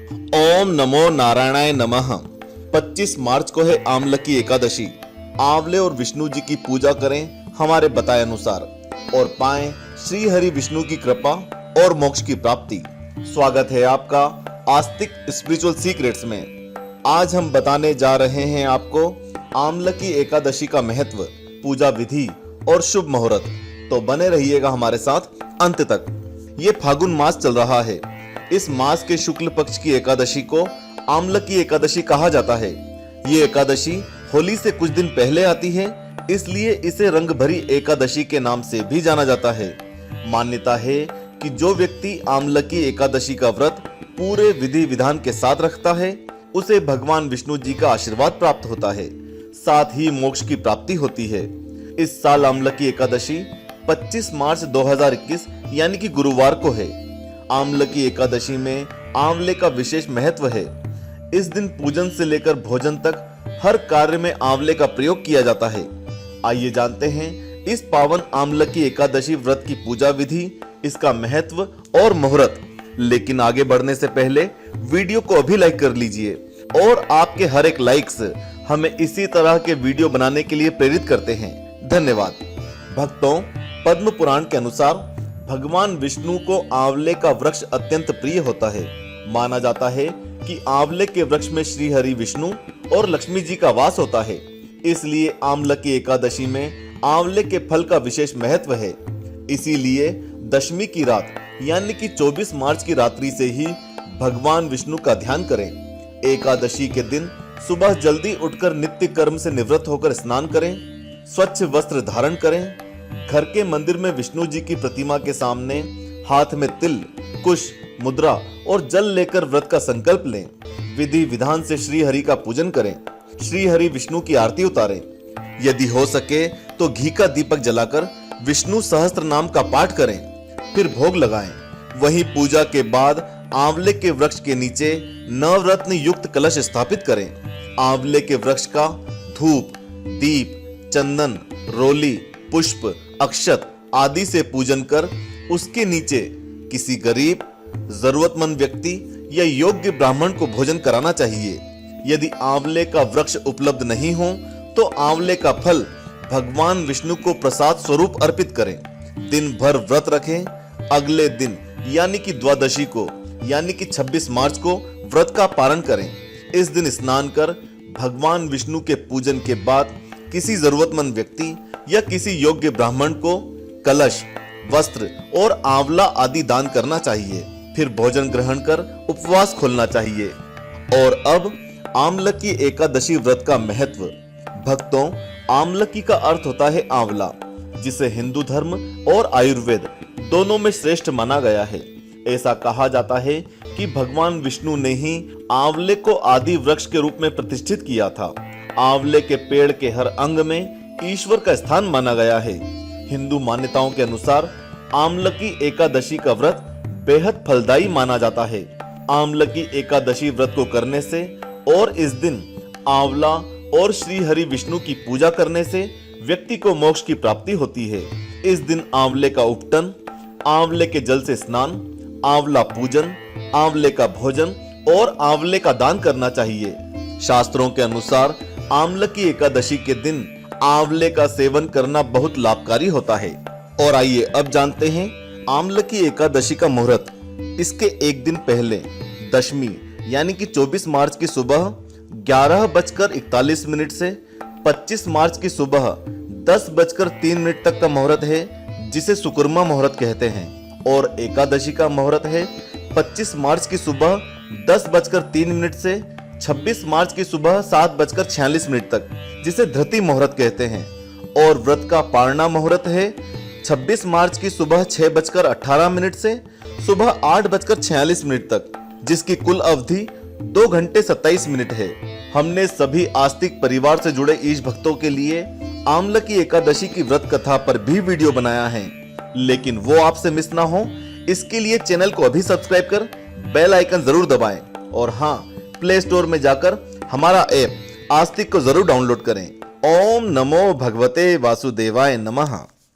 ओम नमो नारायणाय नमः। 25 मार्च को है आमलकी एकादशी। आंवले और विष्णु जी की पूजा करें हमारे बताए अनुसार और पाएं श्री हरि विष्णु की कृपा और मोक्ष की प्राप्ति। स्वागत है आपका आस्तिक स्पिरिचुअल सीक्रेट्स में। आज हम बताने जा रहे हैं आपको आमलकी एकादशी का महत्व, पूजा विधि और शुभ मुहूर्त। तो बने रहिएगा हमारे साथ अंत तक। ये फागुन मास चल रहा है। इस मास के शुक्ल पक्ष की एकादशी को आमलकी एकादशी कहा जाता है। ये एकादशी होली से कुछ दिन पहले आती है, इसलिए इसे रंग भरी एकादशी के नाम से भी जाना जाता है। मान्यता है कि जो व्यक्ति आमलकी एकादशी का व्रत पूरे विधि विधान के साथ रखता है, उसे भगवान विष्णु जी का आशीर्वाद प्राप्त होता है, साथ ही मोक्ष की प्राप्ति होती है। इस साल आमलकी एकादशी 25 मार्च 2021 यानी कि गुरुवार को है। आमलकी एकादशी में आंवले का विशेष महत्व है। इस दिन पूजन से लेकर भोजन तक हर कार्य में आंवले का प्रयोग किया जाता है। आइए जानते हैं इस पावन आमलकी एकादशी व्रत की पूजा विधि, इसका महत्व और मुहूर्त। लेकिन आगे बढ़ने से पहले वीडियो को अभी लाइक कर लीजिए और आपके हर एक लाइक्स हमें इसी तरह के वीडियो बनाने के लिए प्रेरित करते हैं। धन्यवाद। भक्तों, पद्म पुराण के अनुसार भगवान विष्णु को आंवले का वृक्ष अत्यंत प्रिय होता है। माना जाता है कि आंवले के वृक्ष में श्री हरि विष्णु और लक्ष्मी जी का वास होता है, इसलिए आमलकी एकादशी में आंवले के फल का विशेष महत्व है। इसीलिए दशमी की रात यानी कि 24 मार्च की रात्रि से ही भगवान विष्णु का ध्यान करें। एकादशी के दिन सुबह जल्दी उठकर नित्य कर्म से निवृत्त होकर स्नान करें, स्वच्छ वस्त्र धारण करें, घर के मंदिर में विष्णु जी की प्रतिमा के सामने हाथ में तिल, कुश, मुद्रा और जल लेकर व्रत का संकल्प लें। विधि विधान से श्री हरि का पूजन करें, श्री हरि विष्णु की आरती उतारें। यदि हो सके तो घी का दीपक जलाकर विष्णु सहस्त्र नाम का पाठ करें, फिर भोग लगाएं। वहीं पूजा के बाद आंवले के वृक्ष के नीचे नवरत्न युक्त कलश स्थापित करें। आंवले के वृक्ष का धूप, दीप, चंदन, रोली, पुष्प, अक्षत आदि से पूजन कर उसके नीचे किसी गरीब, जरूरतमंद व्यक्ति या योग्य ब्राह्मण को भोजन कराना चाहिए। यदि आंवले का वृक्ष उपलब्ध नहीं हो तो आंवले का फल भगवान विष्णु को प्रसाद स्वरूप अर्पित करें। दिन भर व्रत रखें। अगले दिन यानी कि द्वादशी को यानी कि 26 मार्च को व्रत का पारण करें। इस दिन स्नान कर भगवान विष्णु के पूजन के बाद किसी जरूरतमंद व्यक्ति या किसी योग्य ब्राह्मण को कलश, वस्त्र और आंवला आदि दान करना चाहिए। फिर भोजन ग्रहण कर उपवास खोलना चाहिए। और अब आमलकी एकादशी व्रत का महत्व। भक्तों, आमलकी का अर्थ होता है आंवला, जिसे हिंदू धर्म और आयुर्वेद दोनों में श्रेष्ठ माना गया है। ऐसा कहा जाता है कि भगवान विष्णु ने ही आंवले को आदि वृक्ष के रूप में प्रतिष्ठित किया था। आंवले के पेड़ के हर अंग में ईश्वर का स्थान माना गया है। हिंदू मान्यताओं के अनुसार आमलकी एकादशी का व्रत बेहद फलदायी माना जाता है। आमलकी एकादशी व्रत को करने से और इस दिन आंवला और श्री हरि विष्णु की पूजा करने से व्यक्ति को मोक्ष की प्राप्ति होती है। इस दिन आंवले का उपटन, आंवले के जल से स्नान, आंवला पूजन, आंवले का भोजन और आंवले का दान करना चाहिए। शास्त्रों के अनुसार आमलकी एकादशी के दिन आंवले का सेवन करना बहुत लाभकारी होता है। और आइए अब जानते हैं आमलकी एकादशी का मुहूर्त। इसके एक दिन पहले दशमी यानी कि 24 मार्च की सुबह 11:41 से 25 मार्च की सुबह 10:03 तक का मुहूर्त है, जिसे सुकुरमा मुहूर्त कहते हैं। और एकादशी का मुहूर्त है 25 मार्च की सुबह 10:03 से 26 मार्च की सुबह 7:46 तक, जिसे धृति मुहूर्त कहते हैं। और व्रत का पारणा मुहूर्त है 26 मार्च की सुबह 6:18 से सुबह 8:46 तक, जिसकी कुल अवधि 2 घंटे 27 मिनट है। हमने सभी आस्तिक परिवार से जुड़े ईश भक्तों के लिए आमलकी एकादशी की व्रत कथा पर भी वीडियो बनाया है, लेकिन वो आपसे मिस ना हो, इसके लिए चैनल को अभी सब्सक्राइब कर बेल आइकन जरूर दबाएं। और हाँ, प्ले स्टोर में जाकर हमारा ऐप आस्तिक को जरूर डाउनलोड करें। ओम नमो भगवते वासुदेवाय नमः।